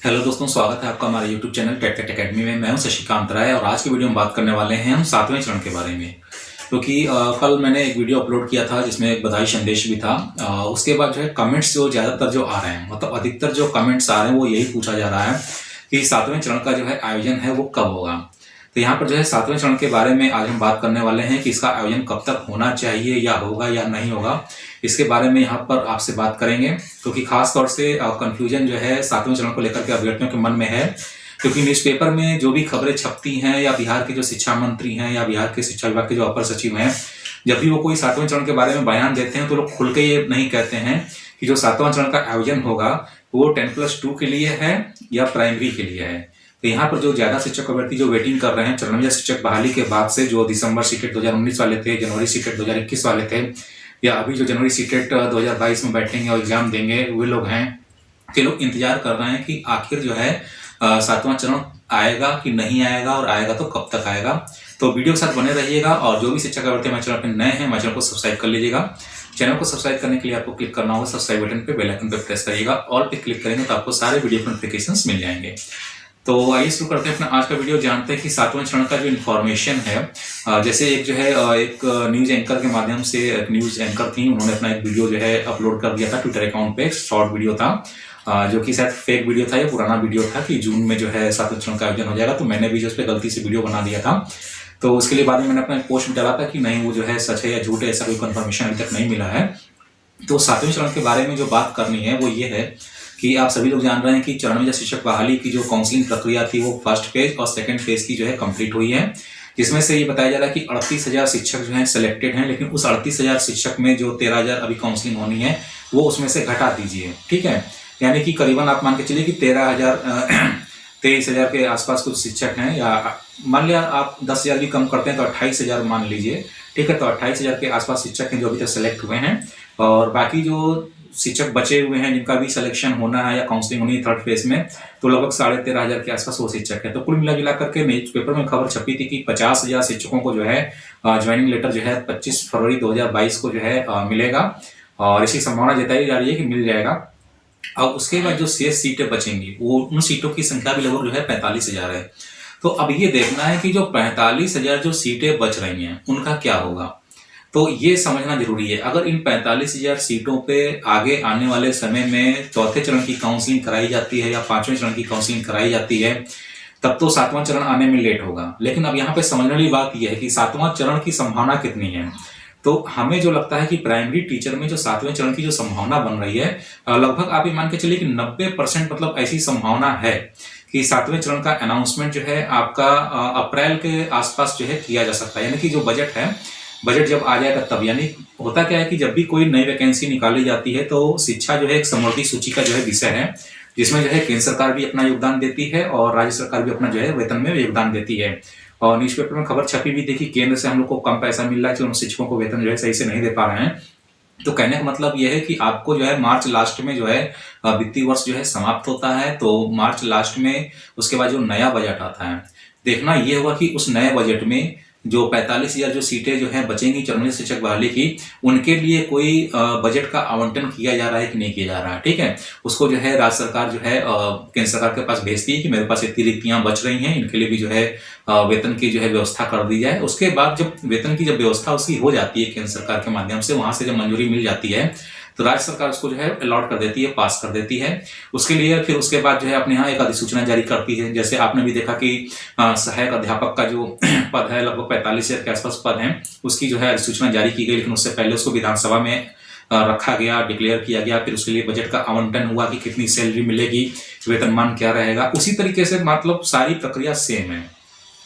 Hello दोस्तों, स्वागत है आपका हमारे यूट्यूब चैनल टेट एकेडमी में। मैं हूं शशिकांत राय और आज की वीडियो में बात करने वाले हैं हम 7वें चरण के बारे में। क्योंकि कल मैंने एक वीडियो अपलोड किया था जिसमें एक बधाई संदेश भी था। उसके बाद जो है कमेंट्स जो ज़्यादातर जो आ रहे हैं, मतलब अधिकतर जो कमेंट्स आ रहे हैं वो यही पूछा जा रहा है कि 7वें चरण का जो है आयोजन है वो कब होगा। तो यहाँ पर जो है 7वें चरण के बारे में आज हम बात करने वाले हैं कि इसका आयोजन कब तक होना चाहिए या होगा या नहीं होगा। इसके बारे में यहाँ पर आपसे बात करेंगे, क्योंकि खास तौर से कंफ्यूजन जो है 7वें चरण को लेकर के अभ्यर्थियों के मन में है। क्योंकि न्यूज़पेपर में जो भी खबरें छपती हैं या बिहार के जो शिक्षा मंत्री हैं या बिहार के शिक्षा विभाग के जो अपर सचिव हैं, जब भी वो कोई 7वें चरण के बारे में बयान देते हैं तो लोग खुल के ये नहीं कहते हैं कि जो 7वां चरण का आयोजन होगा वो 10+2 के लिए है या प्राइमरी के लिए है। तो यहाँ पर जो ज्यादा शिक्षक अभ्यर्थी जो वेटिंग कर रहे हैं 94 शिक्षक बहाली के बाद से, जो दिसंबर सीटेट 2019 वाले थे, जनवरी सीटेट 2021 वाले थे, या अभी जो जनवरी सीटेट 2022 में बैठेंगे और एग्जाम देंगे, वे लोग हैं कि लोग इंतजार कर रहे हैं कि आखिर जो है 7वां चरण आएगा कि नहीं आएगा, और आएगा तो कब तक आएगा। तो वीडियो के साथ बने रहिएगा और जो भी शिक्षक अभ्यर्थी हमारे चैनल पर नए हैं हमारे चैनल को सब्सक्राइब कर लीजिएगा। चैनल को सब्सक्राइब करने के लिए आपको क्लिक करना होगा सब्सक्राइब बटन पे, बेल आइकन पे प्रेस करिएगा। ऑल पे क्लिक करेंगे तो आपको सारे वीडियो नोटिफिकेशंस मिल जाएंगे। तो आइए शुरू करते हैं अपना आज का वीडियो। जानते हैं कि 7वें चरण का जो इन्फॉर्मेशन है, जैसे एक जो है एक न्यूज एंकर के माध्यम से, एक न्यूज एंकर थी, उन्होंने अपना एक वीडियो जो है अपलोड कर दिया था ट्विटर अकाउंट पे। शॉर्ट वीडियो था जो कि शायद फेक वीडियो था या पुराना वीडियो था कि जून में जो है 7वें चरण का आयोजन हो जाएगा। तो मैंने भी जो उस पर गलती से वीडियो बना दिया था, तो उसके लिए बाद में मैंने अपना पोस्ट में डाला था कि नहीं वो जो है सच है या झूठ है, ऐसा कोई कंफर्मेशन अभी तक नहीं मिला है। तो 7वें चरण के बारे में जो बात करनी है वो ये है कि आप सभी लोग जान रहे हैं कि 94 शिक्षक बहाली की जो काउंसलिंग प्रक्रिया थी वो फर्स्ट फेज और सेकंड फेज की जो है कंप्लीट हुई है, जिसमें से ये बताया जा रहा है कि 38,000 शिक्षक जो हैं सिलेक्टेड हैं। लेकिन उस 38,000 शिक्षक में जो 13,000 अभी काउंसलिंग होनी है वो उसमें से घटा दीजिए, ठीक है। यानी कि करीबन आप मान के चलिए कि 23,000 के आसपास कुछ शिक्षक हैं, या मान लिया आप 10,000 भी कम करते हैं तो 28,000 मान लीजिए, ठीक है। तो 28,000 के आसपास शिक्षक हैं जो अभी तक सेलेक्ट हुए हैं, और बाकी जो शिक्षक बचे हुए हैं जिनका भी सिलेक्शन होना है या काउंसलिंग होनी है थर्ड फेज में, तो लगभग 13,500 के आसपास वो शिक्षक है। तो कुल मिला करके न्यूज़पेपर में खबर छपी थी कि 50,000 शिक्षकों को जो है ज्वाइनिंग लेटर जो है 25 फरवरी 2022 को जो है मिलेगा, और इसी संभावना जताई जा रही है कि मिल जाएगा। अब उसके बाद जो शेष सीटें बचेंगी वो उन सीटों की संख्या भी लगभग जो है 45,000 है। तो अब ये देखना है कि जो 45,000 जो सीटें बच रही हैं उनका क्या होगा, तो ये समझना जरूरी है। अगर इन 45,000 सीटों पे आगे आने वाले समय में चौथे चरण की काउंसलिंग कराई जाती है या 5वें चरण की काउंसलिंग कराई जाती है, तब तो 7वां चरण आने में लेट होगा। लेकिन अब यहाँ पे समझने वाली बात यह है कि 7वां चरण की संभावना कितनी है। तो हमें जो लगता है कि प्राइमरी टीचर में जो 7वें चरण की जो संभावना बन रही है, लगभग आप ये मान के चलिए कि 90% मतलब ऐसी संभावना है कि 7वें चरण का अनाउंसमेंट जो है आपका अप्रैल के आसपास जो है किया जा सकता है। यानी कि जो बजट है, बजट जब आ जाएगा तब। यानी होता क्या है कि जब भी कोई नई वैकेंसी निकाली जाती है तो शिक्षा जो है एक समवर्ती सूची का जो है विषय है, जिसमें जो है केंद्र सरकार भी अपना योगदान देती है और राज्य सरकार भी अपना जो है वेतन में योगदान देती है। और न्यूज़पेपर में खबर छपी भी देखी, केंद्र से हम लोग को कम पैसा मिल रहा है कि उन शिक्षकों को वेतन जो है सही से नहीं दे पा रहे हैं। तो कहने का मतलब यह है कि आपको जो है मार्च लास्ट में जो है वित्तीय वर्ष जो है समाप्त होता है, तो मार्च लास्ट में उसके बाद जो नया बजट आता है, देखना यह होगा कि उस नए बजट में जो 45,000 जो सीटें जो हैं बचेंगी 94 शिक्षक बहाली की, उनके लिए कोई बजट का आवंटन किया जा रहा है कि नहीं किया जा रहा है, ठीक है। उसको जो है राज्य सरकार जो है केंद्र सरकार के पास भेजती है कि मेरे पास इतनी रिक्तियां बच रही हैं, इनके लिए भी जो है वेतन की जो है व्यवस्था कर दी जाए। उसके बाद जब वेतन की जब व्यवस्था उसकी हो जाती है केंद्र सरकार के माध्यम से, वहां से जब मंजूरी मिल जाती है तो राज्य सरकार उसको जो है अलॉट कर देती है, पास कर देती है। उसके लिए फिर उसके बाद जो है अपने यहाँ एक अधिसूचना जारी करती है। जैसे आपने भी देखा कि सहायक अध्यापक का जो पद है लगभग 45,000 के आसपास पद है, उसकी जो है अधिसूचना जारी की गई, लेकिन उससे पहले उसको विधानसभा में रखा गया, डिक्लेयर किया गया, फिर उसके लिए बजट का आवंटन हुआ कि कितनी सैलरी मिलेगी, वेतनमान क्या रहेगा। उसी तरीके से मतलब सारी प्रक्रिया सेम है।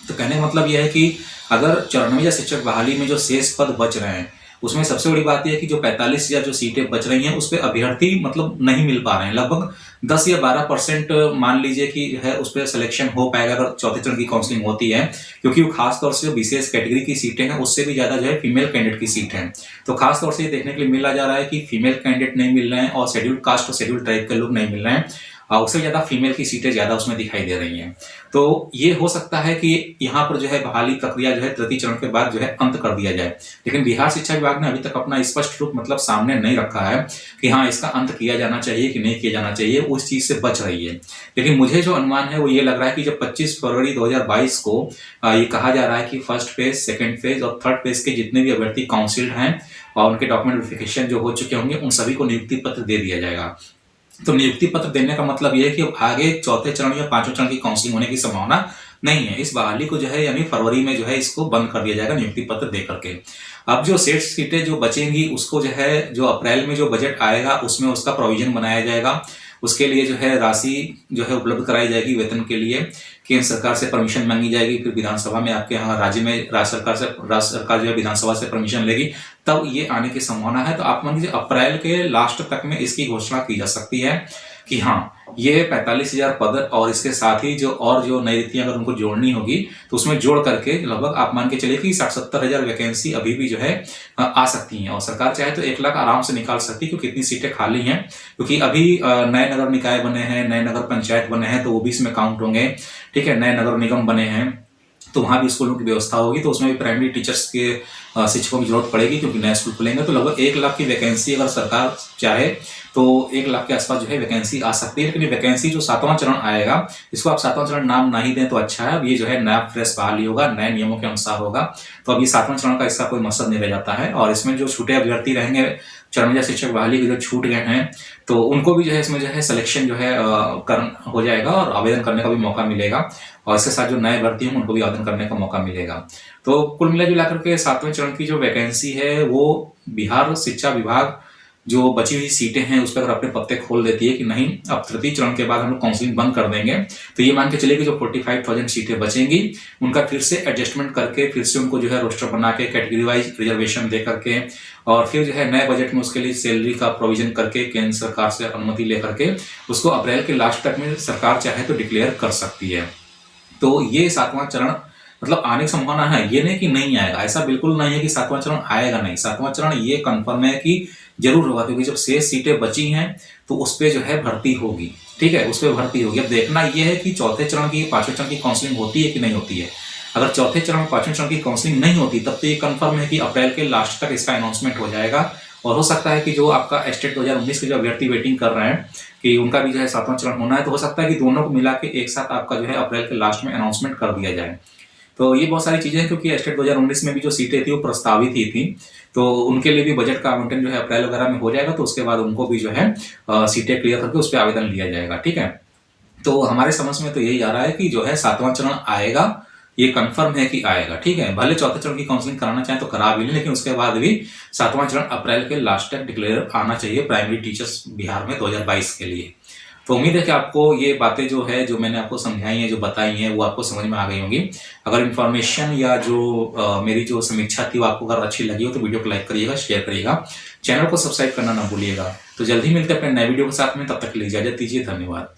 तो कहने का मतलब यह है कि अगर 94 शिक्षक बहाली में जो शेष पद बच रहे हैं उसमें सबसे बड़ी बात यह है कि जो 45,000 जो सीटें बच रही हैं उस पर अभ्यर्थी मतलब नहीं मिल पा रहे हैं। लगभग 10 या 12% मान लीजिए कि है उस पर सिलेक्शन हो पाएगा अगर चौथे चरण की काउंसलिंग होती है, क्योंकि वो खास तौर से जो विशेष कैटेगरी की सीटें हैं उससे भी ज्यादा जो है फीमेल कैंडिडेट की सीट है। तो खास तौर से ये देखने के लिए मिला जा रहा है कि फीमेल कैंडिडेट नहीं मिल रहे हैं और शेड्यूल्ड कास्ट और शेड्यूल्ड ट्राइब के लोग नहीं मिल रहे हैं। उससे ज़्यादा फीमेल की सीटें ज़्यादा उसमें दिखाई दे रही हैं। तो ये हो सकता है कि यहाँ पर जो है बहाली प्रक्रिया जो है तृतीय चरण के बाद जो है अंत कर दिया जाए। लेकिन बिहार शिक्षा विभाग ने अभी तक अपना स्पष्ट रूप मतलब सामने नहीं रखा है कि हाँ, इसका अंत किया जाना चाहिए कि नहीं किया जाना चाहिए, उस चीज़ से बच रही है। लेकिन मुझे जो अनुमान है वो ये लग रहा है कि जब 25 फरवरी 2022 को ये कहा जा रहा है कि फर्स्ट फेज, सेकंड फेज और थर्ड फेज के जितने भी अभ्यर्थी काउंसिल्ड हैं और उनके डॉक्यूमेंट वेरिफिकेशन जो हो चुके होंगे, उन सभी को नियुक्ति पत्र दे दिया जाएगा। तो नियुक्ति पत्र देने का मतलब यह है कि अब आगे चौथे चरण या पांचवें चरण की काउंसलिंग होने की संभावना नहीं है। इस बहाली को जो है यानी फरवरी में जो है इसको बंद कर दिया जाएगा नियुक्ति पत्र दे करके। अब जो सेट सीटें जो बचेंगी उसको जो है जो अप्रैल में जो बजट आएगा उसमें उसका प्रोविजन बनाया जाएगा। उसके लिए जो है राशि जो है उपलब्ध कराई जाएगी वेतन के लिए, केंद्र सरकार से परमिशन मांगी जाएगी, फिर विधानसभा में आपके यहाँ राज्य में राज्य सरकार जो है विधानसभा से परमिशन लेगी, तब ये आने की संभावना है। तो आप मान लीजिए अप्रैल के लास्ट तक में इसकी घोषणा की जा सकती है कि हाँ, ये 45,000 पद और इसके साथ ही जो नई रीतियां अगर उनको जोड़नी होगी तो उसमें जोड़ करके लगभग आप मान के चलिए कि 60-70,000 वैकेंसी अभी भी जो है आ सकती हैं। और सरकार चाहे तो 1 लाख आराम से निकाल सकती है, क्योंकि इतनी सीटें खाली हैं। क्योंकि अभी नए नगर निकाय बने हैं, नए नगर पंचायत बने हैं, तो वो भी इसमें काउंट होंगे। ठीक है, नए नगर निगम बने हैं तो वहां भी स्कूलों की व्यवस्था होगी, तो उसमें भी प्राइमरी टीचर्स के शिक्षकों की जरूरत पड़ेगी, क्योंकि नए स्कूल खुलेंगे। तो लगभग 1 लाख की वैकेंसी अगर सरकार चाहे तो 1 लाख के आसपास जो है वैकेंसी आ सकती है। लेकिन ये वैकेंसी जो 7वां चरण आएगा, इसको आप 7वां चरण नाम ना ही दें तो अच्छा है। अब ये जो है नया फ्रेश बहाली होगा, नए नियमों के अनुसार होगा। तो अब ये 7वां चरण का इसका कोई मकसद नहीं रह जाता है। और इसमें जो छूटे अभ्यर्थी रहेंगे चरणजा शिक्षक बहाली के जो छूट गए हैं, तो उनको भी जो है इसमें जो है सिलेक्शन जो है हो जाएगा और आवेदन करने का भी मौका मिलेगा। और इसके साथ जो नए भर्ती हैं उनको भी आवेदन करने का मौका मिलेगा। तो कुल मिलाकर के 7वें चरण की जो वैकेंसी है वो बिहार शिक्षा विभाग जो बची हुई सीटें हैं उस पर अगर अपने पत्ते खोल देती है कि नहीं, अब तृतीय चरण के बाद हम लोग काउंसलिंग बंद कर देंगे, तो ये मान के चलिए कि जो 45,000 सीटें बचेंगी उनका फिर से एडजस्टमेंट करके फिर से उनको जो है रोस्टर बना के कैटेगरी वाइज रिजर्वेशन दे करके और फिर जो है नए बजट में उसके लिए सैलरी का प्रोविजन करके केंद्र सरकार से अनुमति लेकर के उसको अप्रैल के लास्ट तक में सरकार चाहे तो डिक्लेयर कर सकती है। तो ये 7वां चरण मतलब आने की संभावना है, ये नहीं कि नहीं आएगा, ऐसा बिल्कुल नहीं है कि 7वां चरण आएगा नहीं। 7वां चरण ये कंफर्म है कि जरूर होगा, क्योंकि जब शेष सीटें बची हैं तो उस पर जो है भर्ती होगी। ठीक है, उस पर भर्ती होगी। अब देखना यह है कि चौथे चरण की, पांचवें चरण की काउंसलिंग होती है कि नहीं होती है। अगर चौथे चरण पांचवें चरण की काउंसलिंग नहीं होती तब तो ये कंफर्म है कि अप्रैल के लास्ट तक इसका अनाउंसमेंट हो जाएगा। और हो सकता है कि जो आपका स्टेट 2019 के जो अभ्यर्थी वेटिंग कर रहे हैं कि उनका भी जो है 7वां चरण होना है, तो हो सकता है कि दोनों को मिला के एक साथ आपका जो है अप्रैल के लास्ट में अनाउंसमेंट कर दिया जाए। तो ये बहुत सारी चीजें हैं, क्योंकि स्टेट 2019 में भी जो सीटें थी वो प्रस्तावित ही थी, तो उनके लिए भी बजट का आवंटन जो है अप्रैल वगैरह में हो जाएगा। तो उसके बाद उनको भी जो है सीटें क्लियर करके उस पर आवेदन लिया जाएगा। ठीक है, तो हमारे समझ में तो यही आ रहा है कि जो है 7वां चरण आएगा, ये कंफर्म है कि आएगा। ठीक है, भले चौथे चरण की काउंसलिंग कराना चाहे तो करा भी लें, लेकिन उसके बाद भी 7वां चरण अप्रैल के लास्ट तक डिक्लेयर आना चाहिए प्राइमरी टीचर्स बिहार में 2022 के लिए। तो उम्मीद है कि आपको ये बातें जो है जो मैंने आपको समझाई हैं, जो बताई हैं, वो आपको समझ में आ गई होंगी। अगर इन्फॉर्मेशन या जो मेरी जो समीक्षा थी वो आपको अगर अच्छी लगी हो तो वीडियो को लाइक करिएगा, शेयर करिएगा, चैनल को सब्सक्राइब करना ना भूलिएगा। तो जल्दी मिलते हैं अपने नए वीडियो के साथ में, तब तक के लिए इजाजत दीजिए। धन्यवाद।